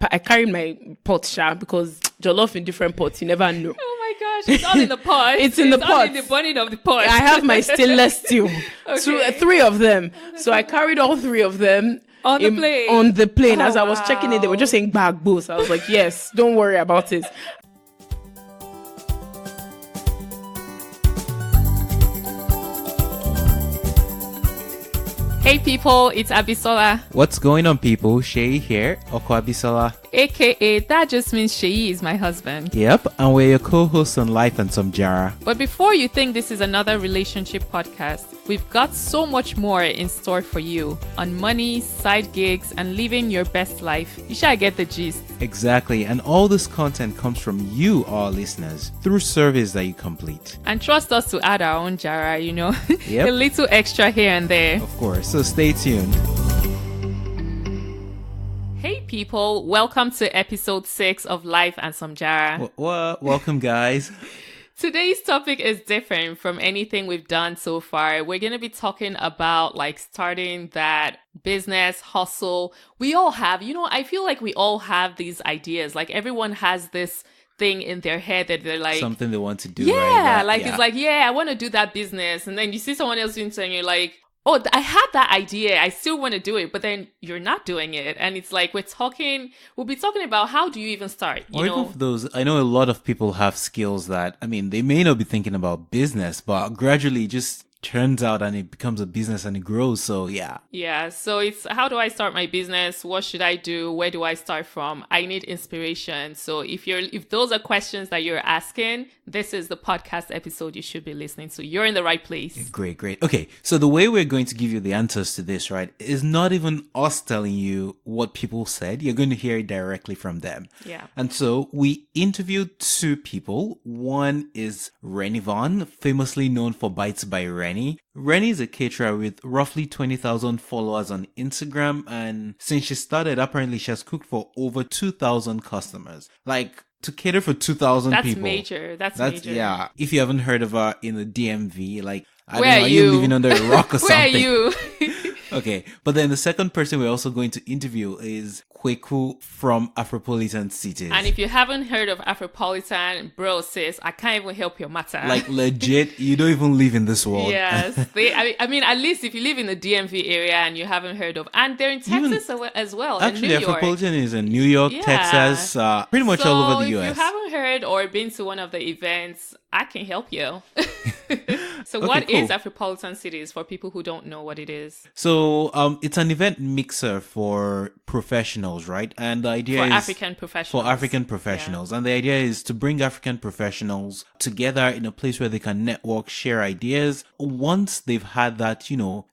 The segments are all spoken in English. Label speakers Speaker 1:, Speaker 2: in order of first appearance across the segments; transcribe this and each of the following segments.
Speaker 1: I carried my pot because jollof in different pots, you never know.
Speaker 2: Oh my gosh, it's all in the pot.
Speaker 1: It's in the pot.
Speaker 2: All in the burning of the pot.
Speaker 1: I have my stainless steel.
Speaker 2: Okay.
Speaker 1: Three of them. So I carried all three of them.
Speaker 2: On the plane.
Speaker 1: On the plane.
Speaker 2: Oh,
Speaker 1: As I was checking in, they were just saying bagbo. So I was like, yes, don't worry about it.
Speaker 2: Hey people, it's Abisola.
Speaker 3: What's going on, people? Seyi here, Oko Abisola.
Speaker 2: AKA, that just means Seyi is my husband.
Speaker 3: Yep, and we're your co-hosts on Life Some Jara.
Speaker 2: But before you think this is another relationship podcast, we've got so much more in store for you on money, side gigs, and living your best life. You shall get the gist.
Speaker 3: Exactly, and all this content comes from you, our listeners, through surveys that you complete.
Speaker 2: And trust us to add our own Jara, you know,
Speaker 3: Yep.
Speaker 2: a little extra here and there.
Speaker 3: Of course, so stay tuned.
Speaker 2: Hey people, welcome to episode 6 of Life Some Jara.
Speaker 3: Welcome, guys.
Speaker 2: Today's topic is different from anything we've done so far. We're going to be talking about like starting that business hustle. We all have, I feel like we all have these ideas. Like everyone has this thing in their head that they're like,
Speaker 3: something they want to do.
Speaker 2: yeah,
Speaker 3: right?
Speaker 2: it's like, yeah, I want to do that business. And then you see someone else doing something, you're like, oh, I had that idea. I still want to do it, but then you're not doing it. And it's like, we'll be talking about how do you even start?
Speaker 3: Or even for those, I know a lot of people have skills that, they may not be thinking about business, but gradually just turns out and it becomes a business and it grows. So yeah.
Speaker 2: Yeah. So it's how do I start my business? What should I do? Where do I start from? I need inspiration. So if those are questions that you're asking, this is the podcast episode you should be listening to. You're in the right place.
Speaker 3: Great. Okay. So the way we're going to give you the answers to this, right, is not even us telling you what people said. You're going to hear it directly from them.
Speaker 2: Yeah.
Speaker 3: And so we interviewed 2 people. One is Renny, famously known for BitesbyRenny. Renny is a caterer with roughly 20,000 followers on Instagram, and since she started, apparently she has cooked for over 2,000 customers. Like, to cater for 2,000 people.
Speaker 2: That's major.
Speaker 3: Yeah. If you haven't heard of her in the DMV, like, I
Speaker 2: Where
Speaker 3: don't know,
Speaker 2: are
Speaker 3: are you
Speaker 2: you
Speaker 3: living under a rock or something?
Speaker 2: Where are you?
Speaker 3: Okay. But then the second person we're also going to interview is Kweku from Afropolitan Cities.
Speaker 2: And if you haven't heard of Afropolitan, bro, sis, I can't even help your matter.
Speaker 3: Like, legit, you don't even live in this world.
Speaker 2: Yes. At least if you live in the DMV area and you haven't heard of, and they're in Texas as well.
Speaker 3: Actually,
Speaker 2: in New York.
Speaker 3: Afropolitan is in New York, Texas, pretty much all over the US.
Speaker 2: If you haven't heard or been to one of the events, I can help you. So
Speaker 3: Okay,
Speaker 2: what
Speaker 3: cool.
Speaker 2: is Afropolitan Cities for people who don't know what it is?
Speaker 3: So it's an event mixer for professionals, right? And the idea is
Speaker 2: African professionals.
Speaker 3: For African professionals. Yeah. And the idea is to bring African professionals together in a place where they can network, share ideas. Once they've had that,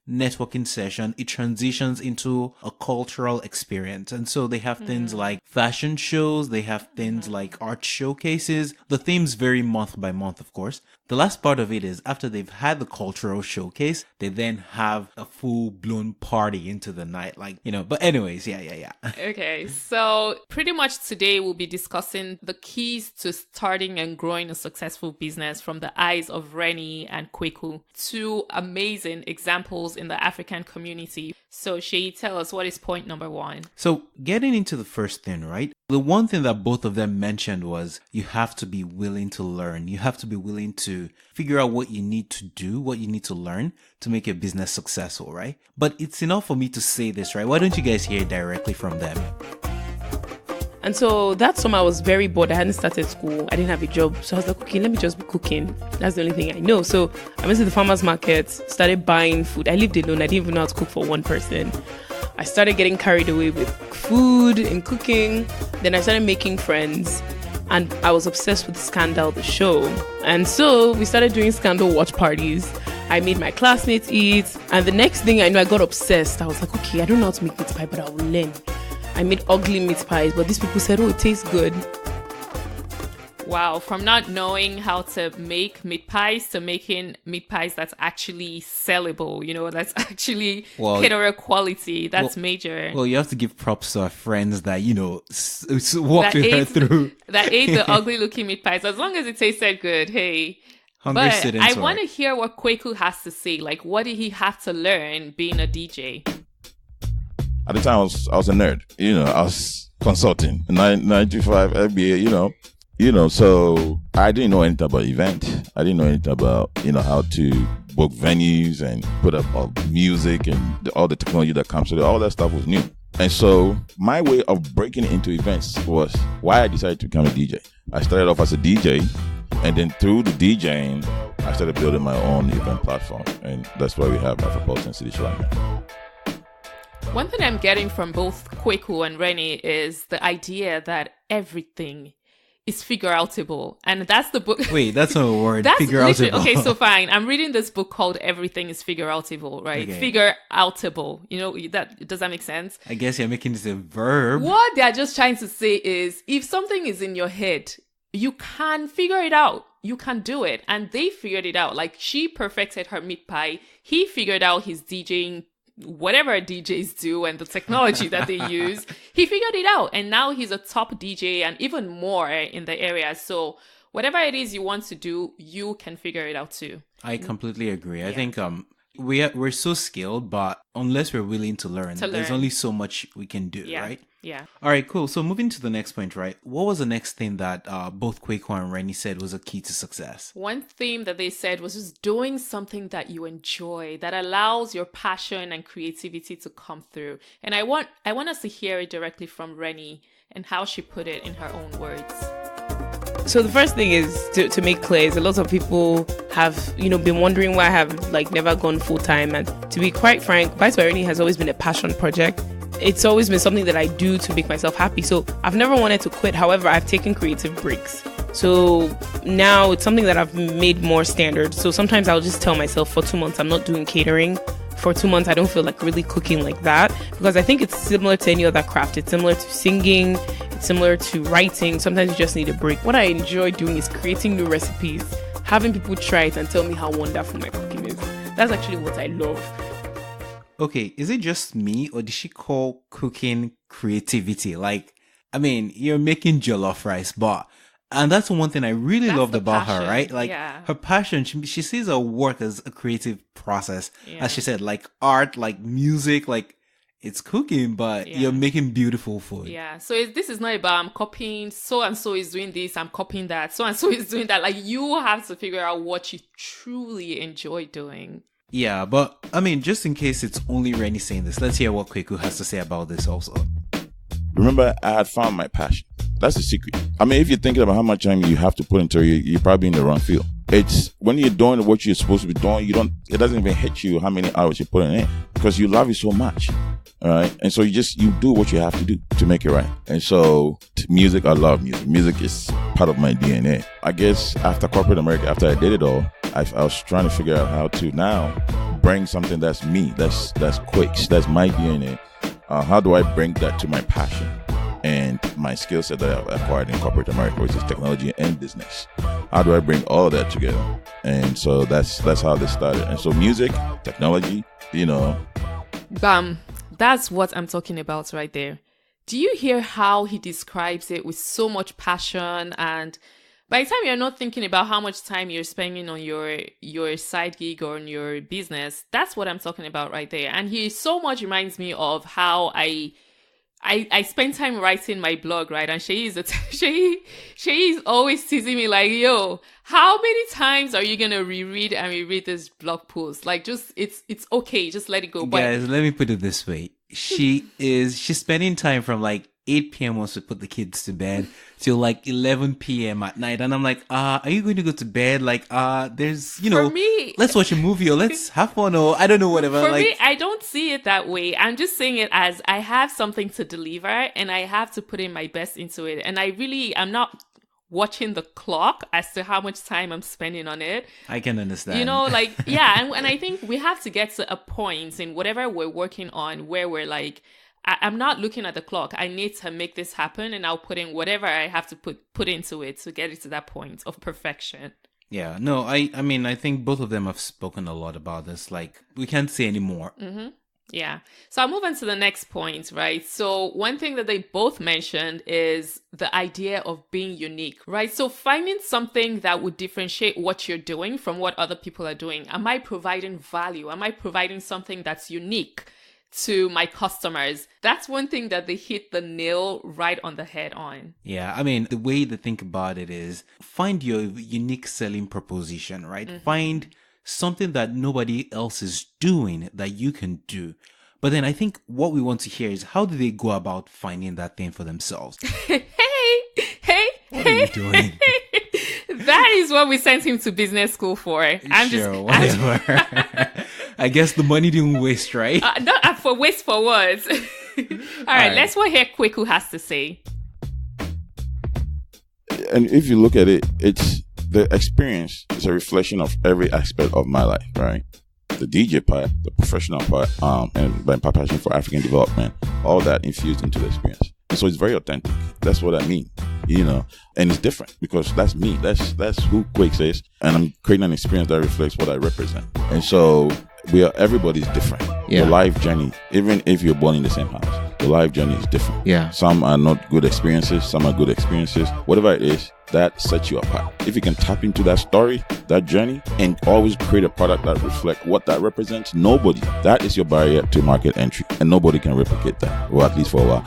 Speaker 3: networking session, it transitions into a cultural experience. And so they have things like fashion shows, they have things like art showcases. The themes vary month by month, of course. The last part of it is after they've had the cultural showcase, they then have a full-blown party into the night. But anyways, yeah.
Speaker 2: Okay, so pretty much today we'll be discussing the keys to starting and growing a successful business from the eyes of Renny and Kweku, 2 amazing examples in the African community. So Seyi, tell us, what is point number 1?
Speaker 3: So getting into the first thing, right? The one thing that both of them mentioned was you have to be willing to learn. You have to be willing to figure out what you need to do, what you need to learn to make your business successful, right? But it's enough for me to say this, right? Why don't you guys hear it directly from them?
Speaker 1: And so that summer I was very bored. I hadn't started school. I didn't have a job. So I was like, okay, let me just be cooking. That's the only thing I know. So I went to the farmer's market, started buying food. I lived alone. I didn't even know how to cook for one person. I started getting carried away with food and cooking. Then I started making friends. And I was obsessed with Scandal, the show. And so we started doing Scandal watch parties. I made my classmates eat. And the next thing I know, I got obsessed. I was like, okay, I don't know how to make meat pie, but I will learn. I made ugly meat pies, but these people said, oh, it tastes good.
Speaker 2: Wow, from not knowing how to make meat pies to making meat pies that's actually sellable, that's actually caterer quality. That's major.
Speaker 3: Well, you have to give props to our friends that, walked with her through.
Speaker 2: That ate the ugly looking meat pies. As long as it tasted good, hey.
Speaker 3: Hungry
Speaker 2: but
Speaker 3: students,
Speaker 2: I want to hear what Kweku has to say. Like, what did he have to learn being a DJ?
Speaker 4: At the time, I was a nerd. consulting, 9 to 5 MBA, so I didn't know anything about event. I didn't know anything about, how to book venues and put up all music and all the technology that comes with it. All that stuff was new. And so my way of breaking into events was why I decided to become a DJ. I started off as a DJ, and then through the DJing, I started building my own event platform. And that's why we have Afropolitan Cities right now.
Speaker 2: One thing I'm getting from both Kweku and Renny is the idea that everything is figure-outable. And that's the book.
Speaker 3: Wait, that's not a word.
Speaker 2: That's
Speaker 3: Figure-outable.
Speaker 2: Okay, so fine. I'm reading this book called Everything is Figure-outable, right?
Speaker 3: Okay.
Speaker 2: Figure-outable. Does that make sense?
Speaker 3: I guess you're making this a verb.
Speaker 2: What they're just trying to say is if something is in your head, you can figure it out. You can do it. And they figured it out. Like she perfected her meat pie. He figured out his DJing, whatever DJs do and the technology that they use. He figured it out. And now he's a top DJ and even more in the area. So whatever it is you want to do, you can figure it out too.
Speaker 3: I completely agree. I think we're so skilled, but unless we're willing to learn, there's only so much we can do, right?
Speaker 2: Yeah.
Speaker 3: All right, cool. So moving to the next point, right? What was the next thing that both Kweku and Renny said was a key to success?
Speaker 2: One theme that they said was just doing something that you enjoy, that allows your passion and creativity to come through. And I want us to hear it directly from Renny and how she put it in her own words.
Speaker 1: So the first thing is to make clear is a lot of people have, been wondering why I have never gone full time. And to be quite frank, BitesbyRenny has always been a passion project. It's always been something that I do to make myself happy. So I've never wanted to quit. However, I've taken creative breaks. So now it's something that I've made more standard. So sometimes I'll just tell myself for 2 months, I'm not doing catering. For 2 months, I don't feel like really cooking like that because I think it's similar to any other craft. It's similar to singing. It's similar to writing. Sometimes you just need a break. What I enjoy doing is creating new recipes, having people try it and tell me how wonderful my cooking is. That's actually what I love.
Speaker 3: Okay, is it just me or did she call cooking creativity? You're making jollof rice, and that's one thing I really loved about her, right? Her passion, she sees her work as a creative process. As she said, like art, like music, like it's cooking, but you're making beautiful food.
Speaker 2: Yeah. So this is not about I'm copying, so-and-so is doing this, I'm copying that, so-and-so is doing that. Like you have to figure out what you truly enjoy doing.
Speaker 3: Yeah, but just in case it's only Renny saying this, let's hear what Kweku has to say about this also.
Speaker 4: Remember, I had found my passion. That's the secret. If you're thinking about how much time you have to put into it, you're probably in the wrong field. It's when you're doing what you're supposed to be doing, it doesn't even hit you how many hours you're putting in because you love it so much. All right. And so you do what you have to do to make it right. And so music, I love music. Music is part of my DNA. I guess after corporate America, after I did it all, I was trying to figure out how to now bring something that's me, that's quick, that's my DNA. How do I bring that to my passion and my skill set that I've acquired in corporate America, which is technology and business? How do I bring all of that together? And so that's how this started. And so music, technology,
Speaker 2: Bam. That's what I'm talking about right there. Do you hear how he describes it with so much passion? And by the time you're not thinking about how much time you're spending on your side gig or on your business, that's what I'm talking about right there. And he so much reminds me of how I spend time writing my blog, right? And Seyi is always teasing me like, yo, how many times are you going to reread this blog post? Like, just, it's okay. Just let it go.
Speaker 3: Guys, let me put it this way. She's spending time from 8 p.m. once we put the kids to bed till 11 p.m. at night. And I'm like, are you going to go to bed? There's,
Speaker 2: For me,
Speaker 3: let's watch a movie or let's have fun or I don't know, whatever.
Speaker 2: For me, I don't see it that way. I'm just saying it as I have something to deliver and I have to put in my best into it. And I'm not watching the clock as to how much time I'm spending on it.
Speaker 3: I can understand.
Speaker 2: Yeah. And I think we have to get to a point in whatever we're working on where we're like, I'm not looking at the clock. I need to make this happen and I'll put in whatever I have to put into it to get it to that point of perfection.
Speaker 3: Yeah, no, I think both of them have spoken a lot about this. We can't say any more.
Speaker 2: Mm-hmm. Yeah. So I'll move on to the next point, right? So one thing that they both mentioned is the idea of being unique, right? So finding something that would differentiate what you're doing from what other people are doing. Am I providing value? Am I providing something that's unique? to my customers. That's one thing that they hit the nail right on the head on.
Speaker 3: Yeah, I mean, the way to think about it is find your unique selling proposition, right? Find something that nobody else is doing that you can do. But then I think what we want to hear is how do they go about finding that thing for themselves?
Speaker 2: Hey,
Speaker 3: What are you doing?
Speaker 2: That is what we sent him to business school for.
Speaker 3: Whatever. I guess the money didn't waste, right?
Speaker 2: Not for waste for words. All right, let's hear Kweku has to say.
Speaker 4: And if you look at it, it's the experience is a reflection of every aspect of my life, right? The DJ part, the professional part, and my passion for African development, all that infused into the experience. So it's very authentic. That's what I mean, and it's different because that's me. That's who Quake is, and I'm creating an experience that reflects what I represent. And so everybody's different.
Speaker 3: Yeah.
Speaker 4: The life journey, even if you're born in the same house, the life journey is different.
Speaker 3: Yeah.
Speaker 4: Some are not good experiences, some are good experiences. Whatever it is, that sets you apart. If you can tap into that story, that journey, and always create a product that reflects what that represents, that is your barrier to market entry, and nobody can replicate that, or at least for a while.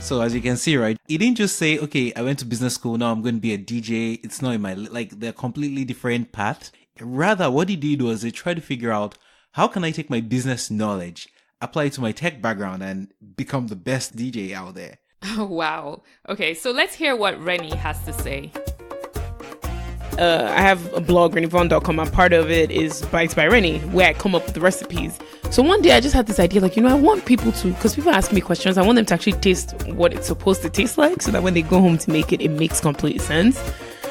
Speaker 3: So as you can see, right, he didn't just say, okay, I went to business school, now I'm going to be a DJ. It's not in my, they're completely different paths. Rather, what he did was he tried to figure out, how can I take my business knowledge, apply it to my tech background, and become the best DJ out there?
Speaker 2: Oh, wow. Okay, so let's hear what Renny has to say.
Speaker 1: I have a blog, rennyvon.com, and part of it is BitesbyRenny, where I come up with the recipes. So one day I just had this idea, I want people to, because people ask me questions, I want them to actually taste what it's supposed to taste like, so that when they go home to make it, it makes complete sense.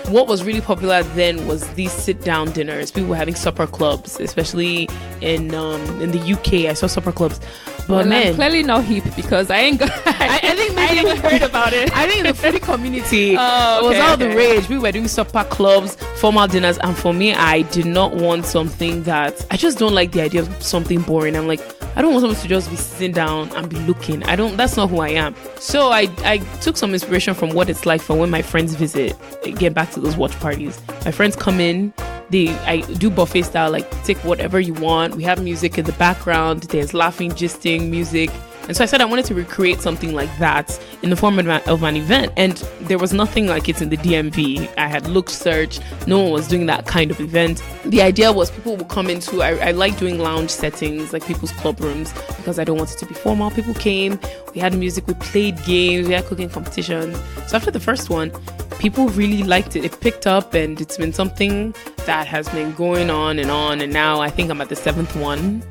Speaker 1: What was really popular then was these sit-down dinners. People were having supper clubs, especially in the UK. I saw supper clubs. But
Speaker 2: I'm clearly not hip because I ain't I think maybe I heard about it.
Speaker 1: I think the foodie community was all the rage. We were doing supper clubs, formal dinners, and for me, I did not want something that I just don't like the idea of something boring. I'm like, I don't want someone to just be sitting down and be looking. That's not who I am. So I took some inspiration from what it's like for when my friends visit, get back to those watch parties. My friends come in, I do buffet style, take whatever you want. We have music in the background. There's laughing, gisting, music. And so I said I wanted to recreate something like that in the form of an event. And there was nothing like it in the DMV. I had looked, searched. No one was doing that kind of event. The idea was people would come into, I like doing lounge settings, like people's club rooms, because I don't want it to be formal. People came, we had music, we played games, we had cooking competitions. So after the first one, people really liked it. It picked up, and it's been something that has been going on. And now I think I'm at the 7th one.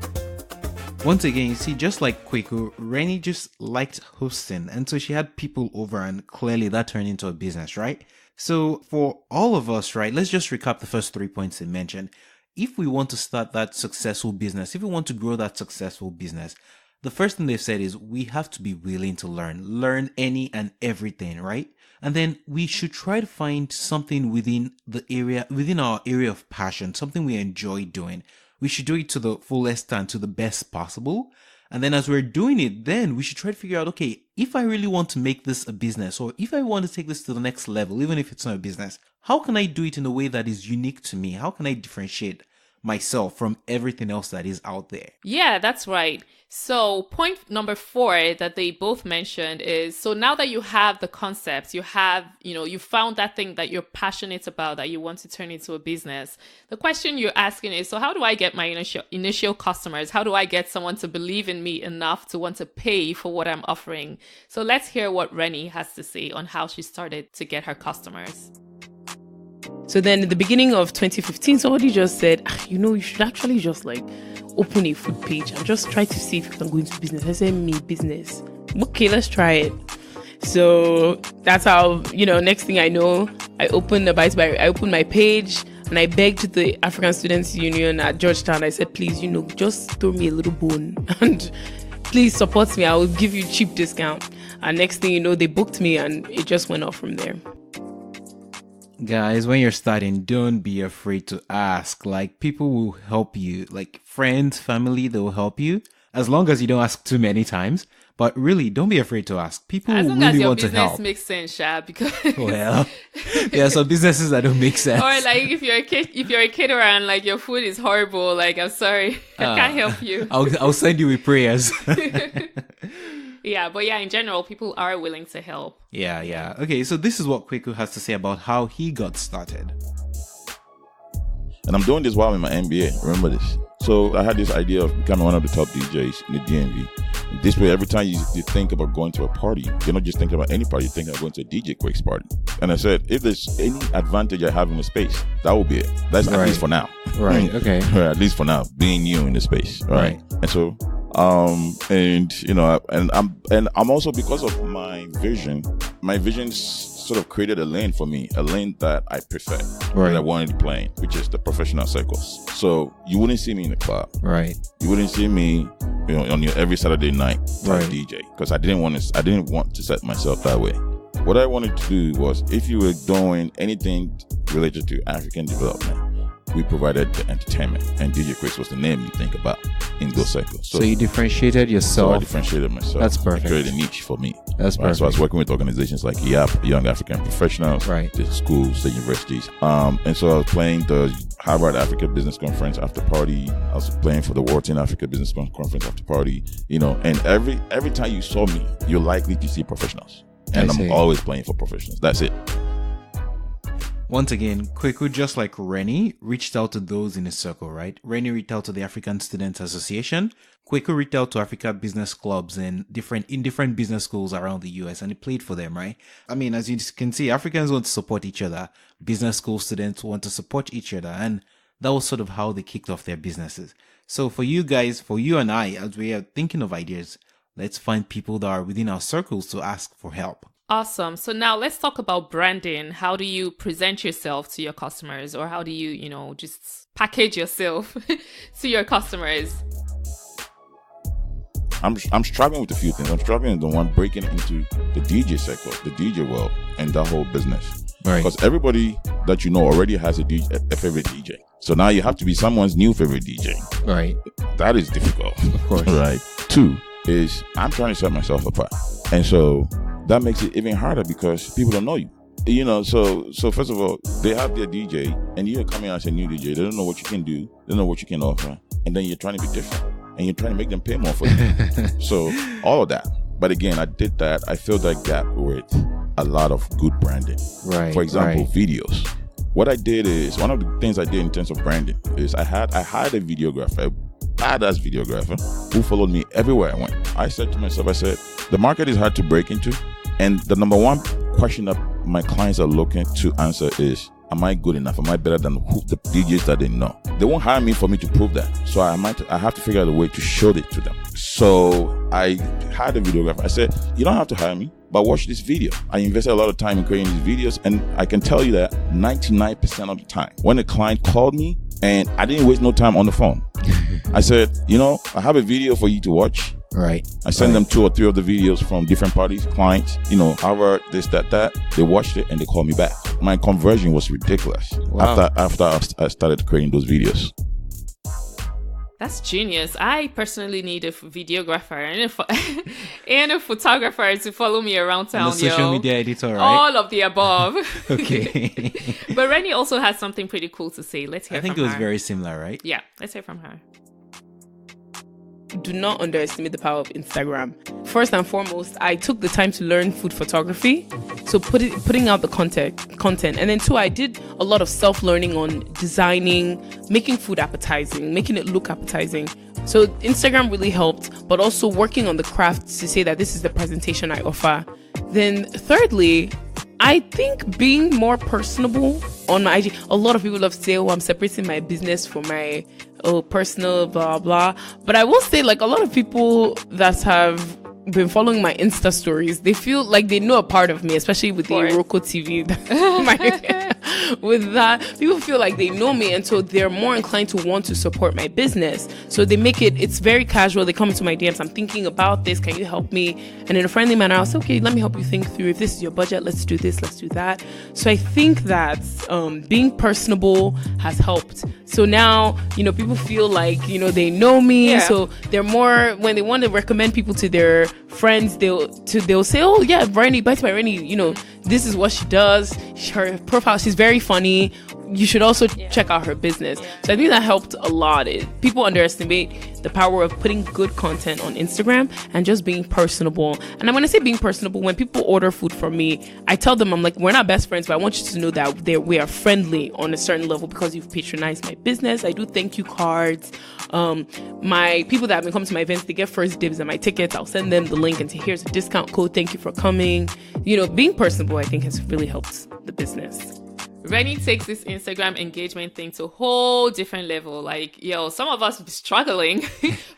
Speaker 3: Once again, you see, just like Kweku, Renny just liked hosting, and so she had people over, and clearly that turned into a business, right? So for all of us, right, let's just recap the first 3 points they mentioned. If we want to start that successful business, if we want to grow that successful business, the first thing they've said is we have to be willing to learn any and everything, right? And then we should try to find something within our area of passion, something we enjoy doing. We should do it to the fullest and to the best possible. And then as we're doing it, then we should try to figure out, okay, if I really want to make this a business, or if I want to take this to the next level, even if it's not a business, how can I do it in a way that is unique to me? How can I differentiate myself from everything else that is out there?
Speaker 2: Yeah, that's right. So point number 4 that they both mentioned is, so now that you have the concepts, you found that thing that you're passionate about, that you want to turn into a business. The question you're asking is, so how do I get my initial customers? How do I get someone to believe in me enough to want to pay for what I'm offering? So let's hear what Renny has to say on how she started to get her customers.
Speaker 1: So then at the beginning of 2015, somebody just said, you should actually just open a food page and just try to see if you can go into business. I said, me, business. Okay, let's try it. So that's how, next thing I know, I opened my page and I begged the African Students Union at Georgetown. I said, please, just throw me a little bone and please support me. I will give you cheap discount. And next thing you know, they booked me and it just went off from there.
Speaker 3: Guys, when you're starting, don't be afraid to ask. People will help you. Friends, family, they will help you. as long as you don't ask too many times. But really, don't be afraid to ask. People
Speaker 2: as long
Speaker 3: really
Speaker 2: as your
Speaker 3: want to
Speaker 2: business
Speaker 3: help.
Speaker 2: makes sense, Sha, because
Speaker 3: Well, there are some businesses that don't make sense.
Speaker 2: or like if you're a caterer and like your food is horrible, like I'm sorry, I can't help you.
Speaker 3: I'll send you with prayers.
Speaker 2: Yeah, but yeah, in general, people are willing to help.
Speaker 3: Yeah. Okay, so this is what Kweku has to say about how he got started.
Speaker 4: And I'm doing this while I'm in my MBA. Remember this. So I had this idea of becoming one of the top DJs in the DMV. This way, every time you think about going to a party, you're not just thinking about any party, you're thinking about going to a DJ Quakes party. And I said, if there's any advantage I have in the space, that will be it. That's at least for now.
Speaker 3: Right, okay.
Speaker 4: At least for now, being new in the space. Right. And so, and I'm also, because of my vision sort of created a lane for me, a lane that I prefer, that I wanted to play in, which is the professional circles. So you wouldn't see me in the club. Right. You wouldn't see me, on your every Saturday night DJ, because I didn't want to set myself that way. What I wanted to do was, if you were doing anything related to African development, we provided the entertainment, and DJ Quakes was the name you think about in those cycles.
Speaker 3: So you differentiated yourself.
Speaker 4: So I differentiated myself.
Speaker 3: That's perfect.
Speaker 4: I created a niche for me.
Speaker 3: That's perfect.
Speaker 4: So I was working with organizations like YAP, Young African Professionals, the schools, the universities. And so I was playing the Harvard Africa Business Conference after party. I was playing for the Wharton Africa Business Conference after party. And every time you saw me, you're likely to see professionals. And I'm always playing for professionals. That's it.
Speaker 3: Once again, Kweku, just like Renny, reached out to those in his circle, right? Renny reached out to the African Students Association. Kweku reached out to Africa business clubs in different business schools around the US, and he played for them, right? I mean, as you can see, Africans want to support each other. Business school students want to support each other, and that was sort of how they kicked off their businesses. So for you guys, for you and I, as we are thinking of ideas, let's find people that are within our circles to ask for help.
Speaker 2: Awesome. So now let's talk about branding. How do you present yourself to your customers, or how do you, just package yourself to your customers?
Speaker 4: I'm struggling with a few things. I'm struggling with the one breaking into the DJ circle, the DJ world, and that whole business. Right. Because everybody that you know already has a favorite DJ. So now you have to be someone's new favorite DJ. Right. That is difficult. Of course. Right. 2 is I'm trying to set myself apart. And so that makes it even harder because people don't know you. So first of all, they have their DJ and you're coming out as a new DJ. They don't know what you can do. They don't know what you can offer. And then you're trying to be different. And you're trying to make them pay more for you. So all of that. But again, I did that. I filled that gap with a lot of good branding. Right. For example, videos. What I did is, one of the things I did in terms of branding is I hired a videographer, badass videographer, who followed me everywhere I went. I said to myself, the market is hard to break into. And the number one question that my clients are looking to answer is, am I good enough? Am I better than the DJs that they know? They won't hire me for me to prove that. So I have to figure out a way to show it to them. So I hired a videographer. I said, you don't have to hire me, but watch this video. I invested a lot of time in creating these videos. And I can tell you that 99% of the time, when a client called me, and I didn't waste no time on the phone, I said, I have a video for you to watch. Right. I sent them 2 or 3 of the videos from different parties, clients, Harvard, this, that. They watched it and they called me back. My conversion was ridiculous. Wow. After I started creating those videos.
Speaker 2: That's genius. I personally need a videographer and a photographer to follow me around town.
Speaker 3: And a social media editor, right?
Speaker 2: All of the above.
Speaker 3: Okay.
Speaker 2: But Renny also has something pretty cool to say. Let's hear from her.
Speaker 3: I think it was very similar, right?
Speaker 2: Yeah, let's hear from her.
Speaker 1: Do not underestimate the power of Instagram. First and foremost, I took the time to learn food photography, so putting out the content. And then 2, I did a lot of self-learning on designing, making food appetizing, making it look appetizing. So Instagram really helped, but also working on the craft to say that this is the presentation I offer. Then thirdly, I think being more personable on my IG. A lot of people love to say, I'm separating my business from my personal blah blah. But I will say, a lot of people that have been following my Insta stories, they feel like they know a part of me, especially with the Roku TV. with that, people feel like they know me, and so they're more inclined to want to support my business. So they make it's very casual. They come into my DMs, I'm thinking about this, can you help me? And in a friendly manner, I'll say, okay, let me help you think through. If this is your budget, let's do this, let's do that. So I think that being personable has helped. So now, people feel like, they know me.
Speaker 2: Yeah.
Speaker 1: So they're more, when they want to recommend people to their friends, they'll say, oh yeah, Renny, BitesbyRenny, this is what she does. Her profile, she's very funny. You should also check out her business. So I think that helped a lot. People underestimate the power of putting good content on Instagram and just being personable. And when I say being personable, when people order food from me, I tell them, I'm like, we're not best friends, but I want you to know that we are friendly on a certain level because you've patronized my business. I do thank you cards. My people that have been coming to my events, they get first dibs on my tickets. I'll send them the link and say, here's a discount code. Thank you for coming. Being personable, I think, has really helped the business.
Speaker 2: Renny takes this Instagram engagement thing to a whole different level. Like, some of us be struggling,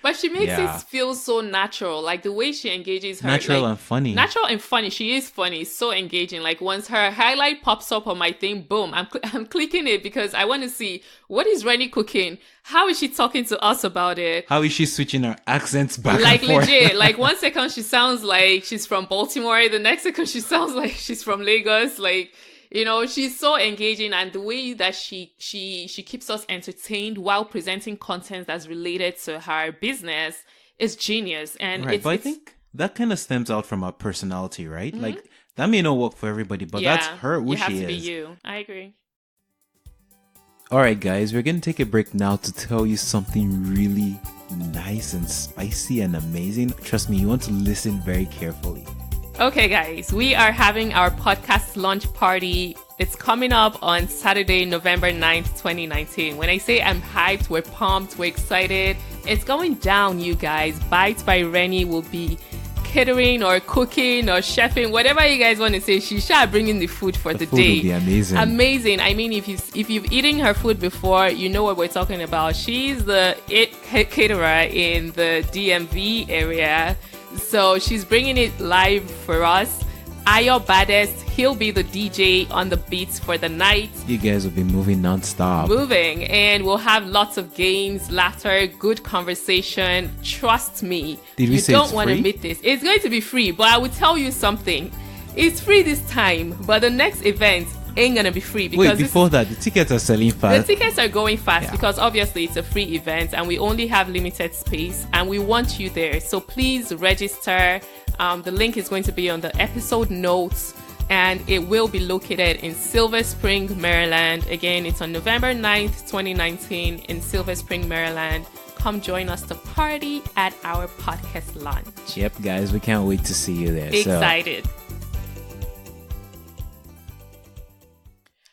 Speaker 2: but she makes it feel so natural. Like the way she engages her.
Speaker 3: Natural and funny.
Speaker 2: Natural and funny. She is funny. So engaging. Like once her highlight pops up on my thing, boom, I'm clicking it because I want to see what is Renny cooking. How is she talking to us about it?
Speaker 3: How is she switching her accents back
Speaker 2: like
Speaker 3: and forth?
Speaker 2: Legit. Like 1 second she sounds like she's from Baltimore. The next second she sounds like she's from Lagos. Like, she's so engaging, and the way that she keeps us entertained while presenting content that's related to her business is genius. And
Speaker 3: right, but I think that kind of stems out from her personality, right? Mm-hmm. Like that may not work for everybody, but that's her who she is.
Speaker 2: You have to be you. I agree.
Speaker 3: All right, guys, we're going to take a break now to tell you something really nice and spicy and amazing. Trust me, you want to listen very carefully.
Speaker 2: Okay, guys, we are having our podcast launch party. It's coming up on Saturday, November 9th, 2019. When I say I'm hyped, we're pumped, we're excited. It's going down, you guys. BitesbyRenny will be catering or cooking or chefing, whatever you guys want to say. She shall bring in the food for the
Speaker 3: food
Speaker 2: day.
Speaker 3: Will be amazing.
Speaker 2: Amazing. I mean, if you've eaten her food before, you know what we're talking about. She's the caterer in the DMV area. So she's bringing it live for us. Ayo Baddest, he'll be the DJ on the beats for the night.
Speaker 3: You guys will be moving non-stop.
Speaker 2: And we'll have lots of games, laughter, good conversation. Trust me.
Speaker 3: Did we say
Speaker 2: you don't want to miss this. It's going to be free, but I will tell you something. It's free this time, but the next event ain't gonna be free because
Speaker 3: wait, before that, the tickets are selling fast.
Speaker 2: The tickets are going fast because obviously it's a free event and we only have limited space and we want you there. So please register. The link is going to be on the episode notes and it will be located in Silver Spring, Maryland. Again, it's on November 9th, 2019 in Silver Spring, Maryland. Come join us to party at our podcast launch.
Speaker 3: Yep, guys, we can't wait to see you there.
Speaker 2: Excited.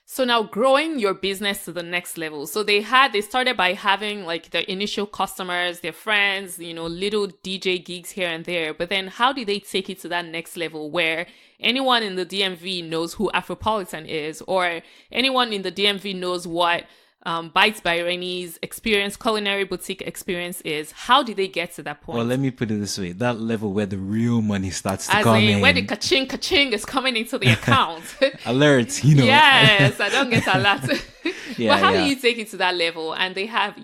Speaker 2: So now growing your business to the next level. So they started by having like their initial customers, their friends, little DJ gigs here and there. But then how did they take it to that next level where anyone in the DMV knows who Afropolitan is, or anyone in the DMV knows what BitesbyRenny's culinary boutique experience is? How did they get to that point?
Speaker 3: Well, let me put it this way. That level where the real money starts to come in.
Speaker 2: Where the ka-ching is coming into the account.
Speaker 3: Alerts,
Speaker 2: Yes, I don't get a lot. But how do you take it to that level? And they have,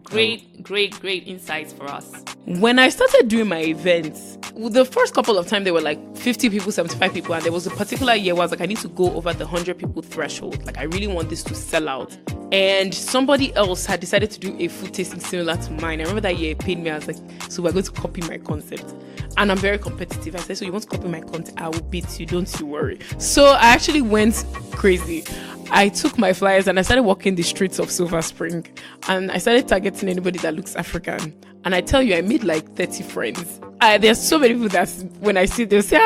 Speaker 2: great insights for us.
Speaker 1: When I started doing my events, the first couple of times they were like 50 people, 75 people, and there was a particular year where I was like, I need to go over the 100 people threshold. Like, I really want this to sell out. And somebody else had decided to do a food tasting similar to mine. I remember that year it paid me. I was like, so we're going to copy my concept. And I'm very competitive. I said, so you want to copy my content? I will beat you. Don't you worry. So I actually went crazy. I took my flyers and I started walking the streets of Silver Spring. And I started targeting anybody that looks African. And I tell you, I made like 30 friends. There's so many people that when I see them, say,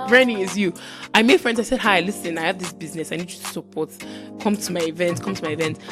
Speaker 1: Renny is you. I made friends. I said, hi, listen, I have this business. I need you to support. Come to my event.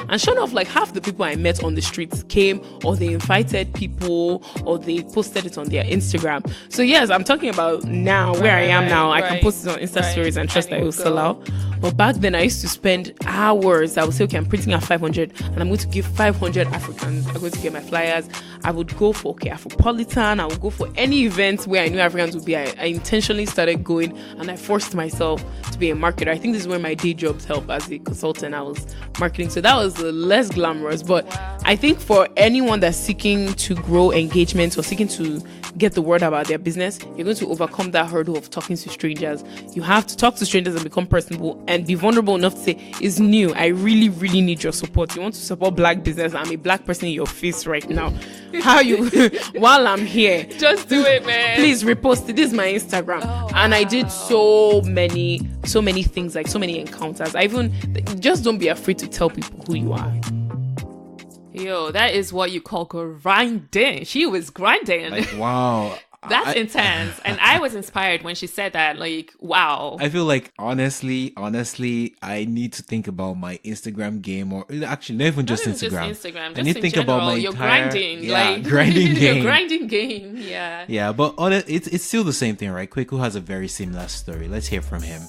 Speaker 1: And sure enough, like half the people I met on the streets came, or they invited people, or they posted it on their Instagram. So yes, I'm talking about now, where I am now. I can post it on Insta stories and trust that it will sell out. But back then, I used to spend hours. I would say, okay, I'm printing at 500 and I'm going to give 500 Africans. I'm going to get my flyers. I would go for, Afropolitan. I would go for any event where I knew Africans would be. I intentionally started going and I forced myself to be a marketer. I think this is where my day jobs help as a consultant. I was marketing. So that was less glamorous. But I think for anyone that's seeking to grow engagement or seeking to get the word about their business, you're going to overcome that hurdle of talking to strangers. You have to talk to strangers and become personable and be vulnerable enough to say, it's new. I really, really need your support. You want to support black business. I'm a black person in your face right now. How you, while I'm here.
Speaker 2: Just do it, man.
Speaker 1: Please repost it. This is my Instagram. And I did so many things, like so many encounters. Just don't be afraid to tell people who you are.
Speaker 2: Yo, that is what you call grinding. She was grinding.
Speaker 3: Like, wow.
Speaker 2: That's intense. And I was inspired when she said that. Like, wow.
Speaker 3: I feel like, honestly, I need to think about my Instagram game, or actually, not even just Instagram.
Speaker 2: Just Instagram.
Speaker 3: I need to think about my
Speaker 2: your
Speaker 3: entire,
Speaker 2: grinding.
Speaker 3: grinding game.
Speaker 2: Your grinding game. Yeah.
Speaker 3: Yeah, but on it's still the same thing, right? Kweku has a very similar story. Let's hear from him.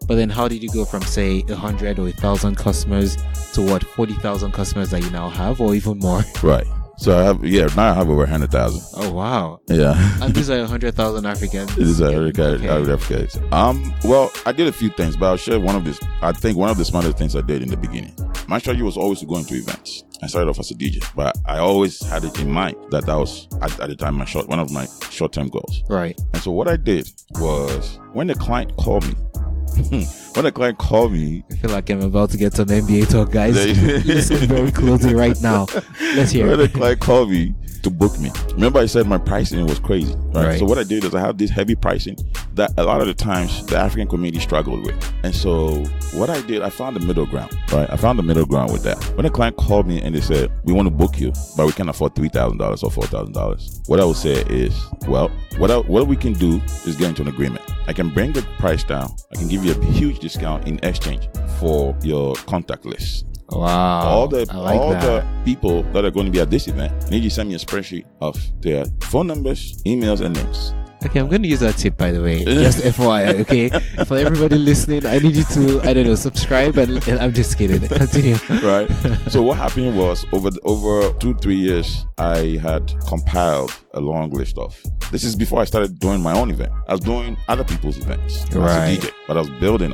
Speaker 3: But then how did you go from, say, 100 or 1,000 customers to what, 40,000 customers that you now have, or even more?
Speaker 4: Right. So now I have over 100,000.
Speaker 3: Oh, wow.
Speaker 4: Yeah.
Speaker 3: And these are 100,000 Africans.
Speaker 4: This is Africans. Well, I did a few things, but I'll share one of this. I think one of the smartest things I did in the beginning. My strategy was always to go into events. I started off as a DJ, but I always had it in mind that was at the time one of my short-term goals.
Speaker 3: Right.
Speaker 4: And so what I did was when the client called me,
Speaker 3: I feel like I'm about to get some NBA talk, guys. Listen very closely right now. Let's hear
Speaker 4: when
Speaker 3: it.
Speaker 4: the client called me to book me. Remember I said my pricing was crazy, right? So what I did is I have this heavy pricing that a lot of the times the African community struggled with. And so what I did, I found the middle ground, right? I found the middle ground with that. When the client called me and they said, we want to book you, but we can't afford $3,000 or $4,000. What I would say is, well, what we can do is get into an agreement. I can bring the price down. I can give you a huge discount in exchange for your contact list.
Speaker 3: Wow.
Speaker 4: All the people that are going to be at this event, I need you to send me a spreadsheet of their phone numbers, emails, and names.
Speaker 3: Okay, I'm going to use that tip, by the way. Just FYI, okay? For everybody listening, I need you to, subscribe, and I'm just kidding. Continue.
Speaker 4: Right. So what happened was, over 2-3 years, I had compiled a long list of. This is before I started doing my own event. I was doing other people's events as a DJ, but I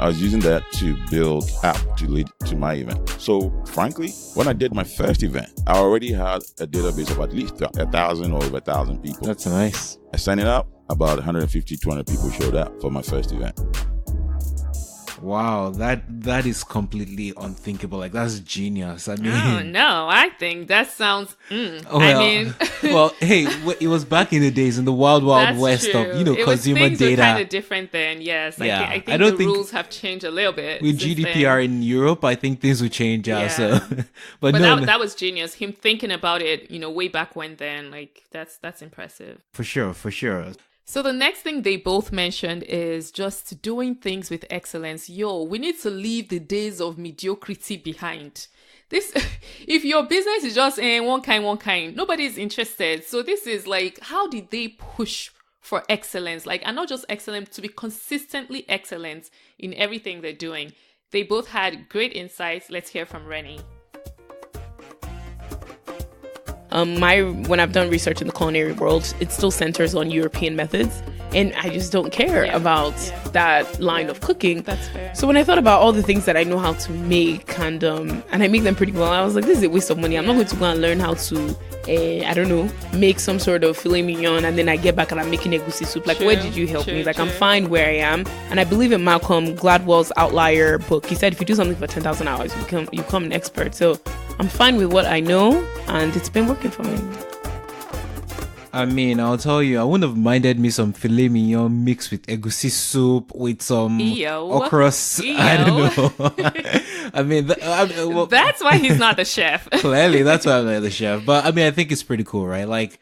Speaker 4: was using that to build app to lead to my event. So frankly, when I did my first event, I already had a database of at least 1,000 or over 1,000 people.
Speaker 3: That's nice.
Speaker 4: I signed it up. About 150, 200 people showed up for my first event.
Speaker 3: Wow, that is completely unthinkable. Like, that's genius. I mean,
Speaker 2: oh, no, I think that sounds.
Speaker 3: Well, hey, it was back in the days, in the wild west of consumer data.
Speaker 2: Kind of different then, yes.
Speaker 3: Yeah,
Speaker 2: I think the rules have changed a little bit
Speaker 3: with GDPR in Europe. I think things will change.
Speaker 2: Yeah.
Speaker 3: But
Speaker 2: that was genius. Him thinking about it, way back when. Then, like that's impressive.
Speaker 3: For sure.
Speaker 2: So the next thing they both mentioned is just doing things with excellence. We need to leave the days of mediocrity behind. If your business is just one kind, nobody's interested. So this is like, how did they push for excellence? Like, and not just excellent, to be consistently excellent in everything they're doing. They both had great insights. Let's hear from Renny.
Speaker 1: When I've done research in the culinary world, it still centers on European methods, and I just don't care about that line of cooking.
Speaker 2: That's fair.
Speaker 1: So when I thought about all the things that I know how to make, and I make them pretty well, I was like, this is a waste of money. I'm not going to go and learn how to make some sort of filet mignon, and then I get back and I'm making egusi soup. Like, where did you help me? Like, I'm fine where I am. And I believe in Malcolm Gladwell's Outlier book. He said, if you do something for 10,000 hours, you become an expert. So I'm fine with what I know, and it's been working for me.
Speaker 3: I mean, I'll tell you, I wouldn't have minded me some filet mignon mixed with egusi soup with some okra. I don't know. I mean,
Speaker 2: that's why he's not the chef.
Speaker 3: Clearly, that's why I'm not the chef. But I mean, I think it's pretty cool, right? Like,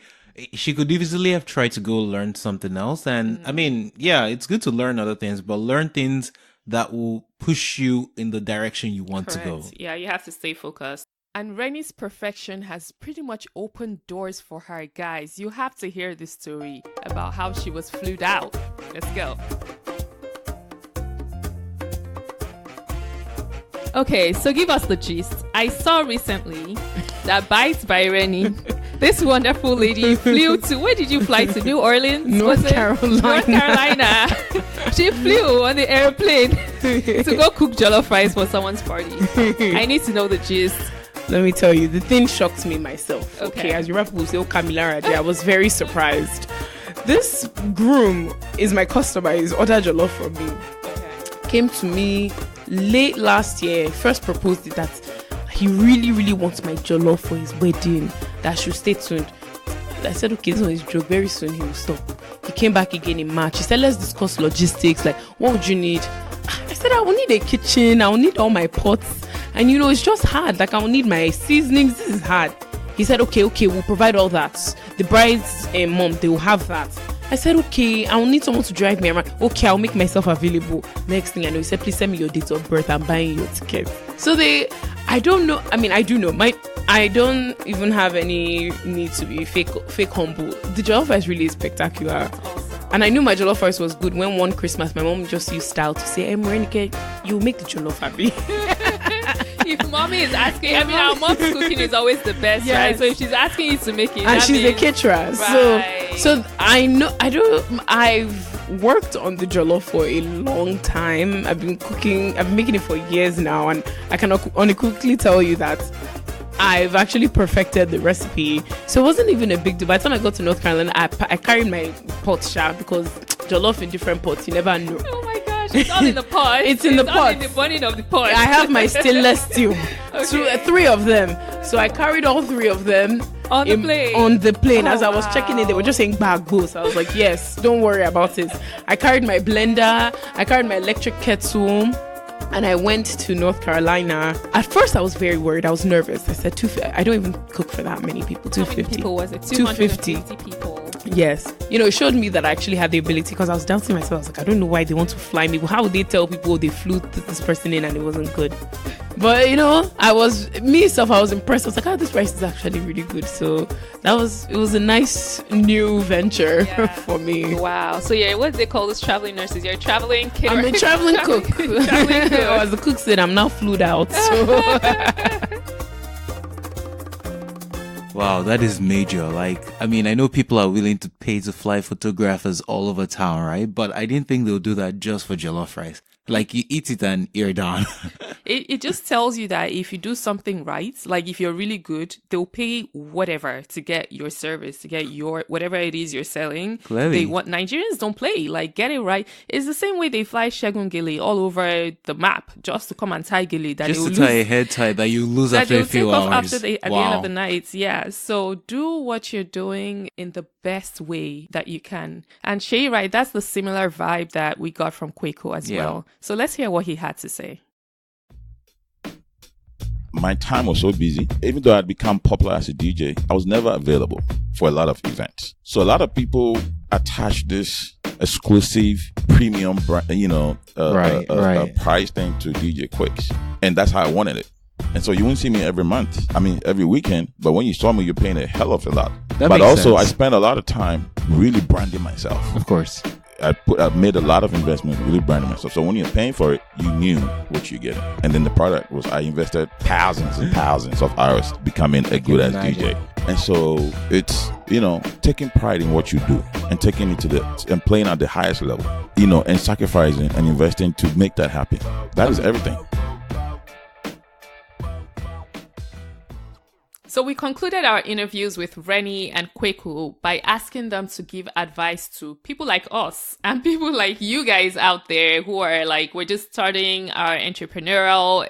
Speaker 3: she could easily have tried to go learn something else. And I mean, yeah, it's good to learn other things, but learn things that will push you in the direction you want to go.
Speaker 2: Yeah, you have to stay focused. And Renny's perfection has pretty much opened doors for her. Guys, you have to hear this story about how she was flued out. Let's go. Okay, so give us the gist. I saw recently that BitesbyRenny, this wonderful lady, flew to, where did you fly to? New Orleans?
Speaker 1: North Carolina.
Speaker 2: North Carolina. She flew on the airplane to go cook jollof rice for someone's party. I need to know the gist.
Speaker 1: Let me tell you, the thing shocked me myself.
Speaker 2: Okay.
Speaker 1: As Yoruba people say, "Oh, Camilla Rade," I was very surprised. This groom is my customer. He's ordered jollof from me. Came to me late last year. First proposed it that he really, really wants my jollof for his wedding. That I should stay tuned. I said, okay, this one is a joke. Very soon he will stop. He came back again in March. He said, let's discuss logistics. Like, what would you need? I said, I will need a kitchen. I will need all my pots. And it's just hard. Like, I will need my seasonings. This is hard. He said, okay, we'll provide all that. The bride's mom, they will have that. I said, okay, I will need someone to drive me around. Okay, I'll make myself available. Next thing I know, he said, please send me your date of birth. I'm buying your ticket. So I don't know. I mean, I do know. I don't even have any need to be fake humble. The jollof rice really is spectacular. And I knew my jollof rice was good when one Christmas my mom just used style to say, hey, Renny, you make the jollof happy.
Speaker 2: If mommy is asking, I mean, our mom's cooking is always the best,
Speaker 1: Yes.
Speaker 2: right? So if she's asking you to make it,
Speaker 1: And
Speaker 2: that
Speaker 1: she's a
Speaker 2: means-
Speaker 1: caterer.
Speaker 2: Right.
Speaker 1: So I've worked on the jollof for a long time. I've been making it for years now, and I can unequivocally tell you that I've actually perfected the recipe. So it wasn't even a big deal. By the time I got to North Carolina, I carried my pot because jollof in different pots, you never know.
Speaker 2: Oh my gosh, it's all in the pot.
Speaker 1: It's in the
Speaker 2: all
Speaker 1: pot.
Speaker 2: in the burning of the pot.
Speaker 1: I have my stainless steel.
Speaker 2: Okay.
Speaker 1: Three of them. So I carried all three of them
Speaker 2: On the plane.
Speaker 1: On the plane.
Speaker 2: Oh,
Speaker 1: As I was
Speaker 2: wow.
Speaker 1: checking in, they were just saying bagbo. So I was like, yes, don't worry about it. I carried my blender. I carried my electric kettle. And I went to North Carolina. At first, I was very worried. I was nervous. I said, I don't even cook for that many people.
Speaker 2: How many
Speaker 1: 250.
Speaker 2: people was it?
Speaker 1: 250.
Speaker 2: 250 people.
Speaker 1: Yes. It showed me that I actually had the ability because I was doubting myself. I was like, I don't know why they want to fly me. How would they tell people they flew this person in and it wasn't good? But, I was impressed. I was like, this rice is actually really good. So it was a nice new venture for me.
Speaker 2: Wow. So what do they call those traveling nurses? You're a traveling kid.
Speaker 1: I'm a traveling cook.
Speaker 2: Traveling cook.
Speaker 1: As the cook said, I'm now flued out. So.
Speaker 3: Wow, that is major. I know people are willing to pay to fly photographers all over town, right? But I didn't think they'll do that just for jollof rice. You eat it and you're down.
Speaker 2: It just tells you that if you do something right, if you're really good, they'll pay whatever to get your service, to get your whatever it is you're selling.
Speaker 3: Clearly.
Speaker 2: Nigerians don't play. Get it right. It's the same way they fly Segun Gele all over the map just to come and tie Gele.
Speaker 3: Just to tie a head tie that you lose
Speaker 2: that
Speaker 3: after
Speaker 2: they'll
Speaker 3: a few
Speaker 2: take off
Speaker 3: hours.
Speaker 2: at the end of the night. Yeah. So do what you're doing in the best way that you can. And Seyi, right, that's the similar vibe that we got from Kweku as well. So let's hear what he had to say.
Speaker 4: My time was so busy. Even though I'd become popular as a DJ, I was never available for a lot of events. So a lot of people attach this exclusive premium, price thing to DJ Quakes. And that's how I wanted it. And so you wouldn't see me every month. Every weekend. But when you saw me, you're paying a hell of a lot. But also, I spent a lot of time really branding myself.
Speaker 3: Of course.
Speaker 4: I made a lot of investment really branding myself. So when you're paying for it, you knew what you're getting. And then the product was I invested thousands and thousands of hours becoming a good ass DJ. And so it's, taking pride in what you do and taking it and playing at the highest level, and sacrificing and investing to make that happen. That is everything.
Speaker 2: So we concluded our interviews with Renny and Kweku by asking them to give advice to people like us and people like you guys out there who are we're just starting our entrepreneurial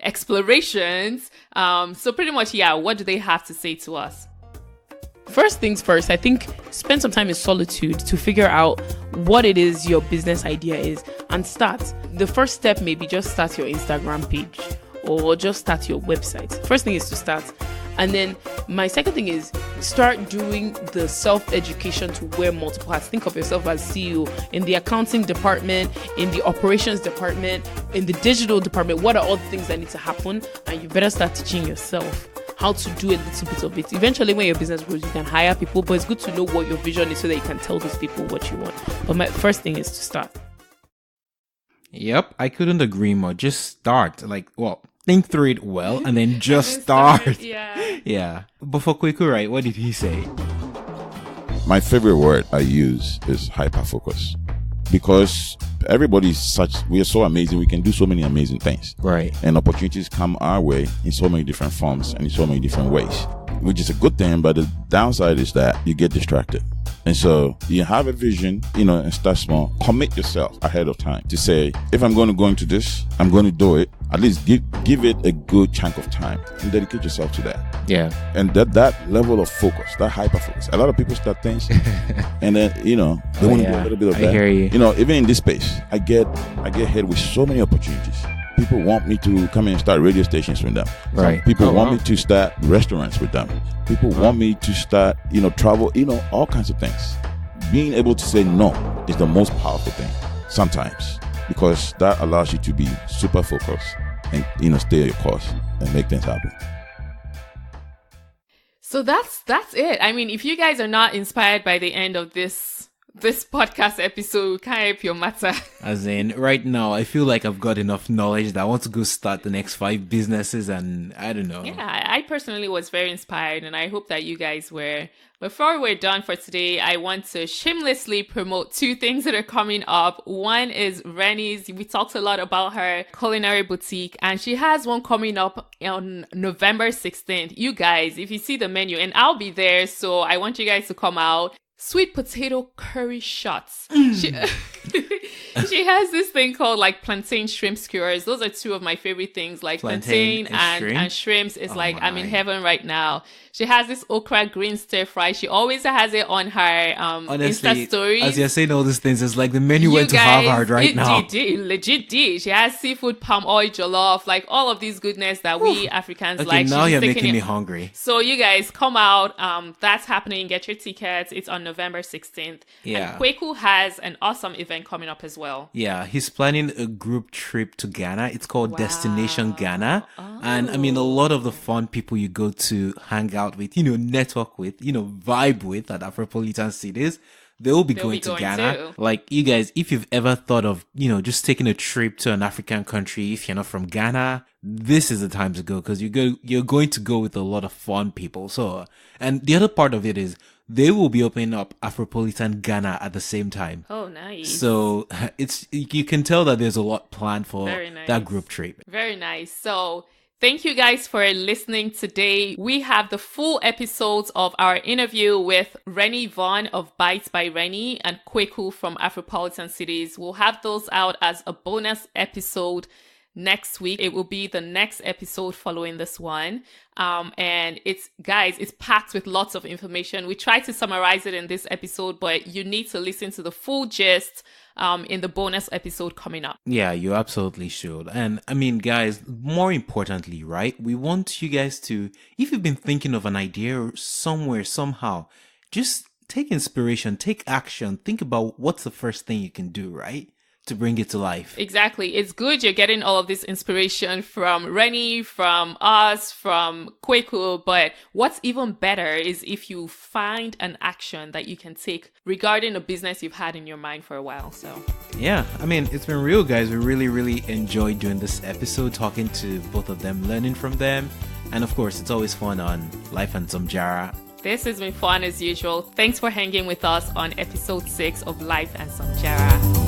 Speaker 2: explorations. So pretty much, what do they have to say to us?
Speaker 1: First things first, I think spend some time in solitude to figure out what it is your business idea is and start. The first step may be just start your Instagram page or just start your website. First thing is to start. And then my second thing is start doing the self-education to wear multiple hats. Think of yourself as CEO in the accounting department, in the operations department, in the digital department. What are all the things that need to happen? And you better start teaching yourself how to do a little bit of it. Eventually, when your business grows, you can hire people, but it's good to know what your vision is so that you can tell those people what you want. But my first thing is to start.
Speaker 3: Yep, I couldn't agree more. Just start. Think through it well and then just start.
Speaker 2: Yeah.
Speaker 3: Yeah. But for Kweku, right, what did he say?
Speaker 4: My favorite word I use is hyper-focus. Because we are so amazing. We can do so many amazing things.
Speaker 3: Right.
Speaker 4: And opportunities come our way in so many different forms and in so many different ways, which is a good thing. But the downside is that you get distracted. And so you have a vision, and start small. Commit yourself ahead of time to say, if I'm going to go into this, I'm going to do it. At least give it a good chunk of time and dedicate yourself to that.
Speaker 3: Yeah.
Speaker 4: And that level of focus, that hyper focus. A lot of people start things and then, they want to do a little bit of that.
Speaker 3: I hear you.
Speaker 4: Even in this space, I get hit with so many opportunities. People want me to come in and start radio stations with them.
Speaker 3: Right.
Speaker 4: Some people want me to start restaurants with them. People want me to start, travel, all kinds of things. Being able to say no is the most powerful thing sometimes, because that allows you to be super focused and, stay your course and make things happen.
Speaker 2: So that's it. I mean, if you guys are not inspired by the end of this podcast episode, we can't help your matter.
Speaker 3: As in, right now, I feel like I've got enough knowledge that I want to go start the next 5 businesses, and I don't know.
Speaker 2: Yeah, I personally was very inspired, and I hope that you guys were. Before we're done for today, I want to shamelessly promote 2 things that are coming up. One is Renny's. We talked a lot about her culinary boutique, and she has one coming up on November 16th. You guys, if you see the menu, and I'll be there, so I want you guys to come out. Sweet potato curry shots. She has this thing called plantain shrimp skewers. Those are 2 of my favorite things. Plantain and shrimps is I'm in heaven right now. She has this okra green stir fry. She always has it on her
Speaker 3: Honestly,
Speaker 2: Insta stories.
Speaker 3: as you're saying all these things, it's like the menu went to Harvard right now.
Speaker 2: Legit did. She has seafood palm oil jollof, all of these goodness that we Africans
Speaker 3: Okay,
Speaker 2: like.
Speaker 3: now
Speaker 2: She's
Speaker 3: you're
Speaker 2: taking
Speaker 3: making
Speaker 2: it.
Speaker 3: me hungry.
Speaker 2: So you guys come out. That's happening. Get your tickets. It's on November 16th.
Speaker 3: Yeah.
Speaker 2: And Kweku has an awesome event coming up as well.
Speaker 3: Yeah, he's planning a group trip to Ghana. It's called Destination Ghana. And I mean, a lot of the fun people you go to hang out with, network with, vibe with at Afropolitan Cities, they'll be going to Ghana.
Speaker 2: Too.
Speaker 3: Like, you guys, if you've ever thought of, just taking a trip to an African country, if you're not from Ghana, this is the time to go, because you're going to go with a lot of fun people. So, and the other part of it is they will be opening up Afropolitan Ghana at the same time.
Speaker 2: Oh, nice.
Speaker 3: So you can tell that there's a lot planned for that group trip.
Speaker 2: Very nice. So thank you guys for listening today. We have the full episodes of our interview with Renny Vaughn of BitesbyRenny and Kweku from Afropolitan Cities. We'll have those out as a bonus episode next week. It will be the next episode following this one. And it's packed with lots of information. We try to summarize it in this episode, but you need to listen to the full gist in the bonus episode coming up.
Speaker 3: Yeah, you absolutely should. And I mean, guys, more importantly, right? We want you guys to, if you've been thinking of an idea somewhere, somehow, just take inspiration, take action, think about what's the first thing you can do, right? To bring it to life.
Speaker 2: Exactly. It's good you're getting all of this inspiration from Renny, from us, from Kweku, but what's even better is if you find an action that you can take regarding a business you've had in your mind for a while. So
Speaker 3: yeah, I mean, it's been real, guys. We really enjoyed doing this episode, talking to both of them, learning from them, and of course it's always fun on Life Some Jara.
Speaker 2: This has been fun as usual. Thanks for hanging with us on episode 6 of Life Some Jara.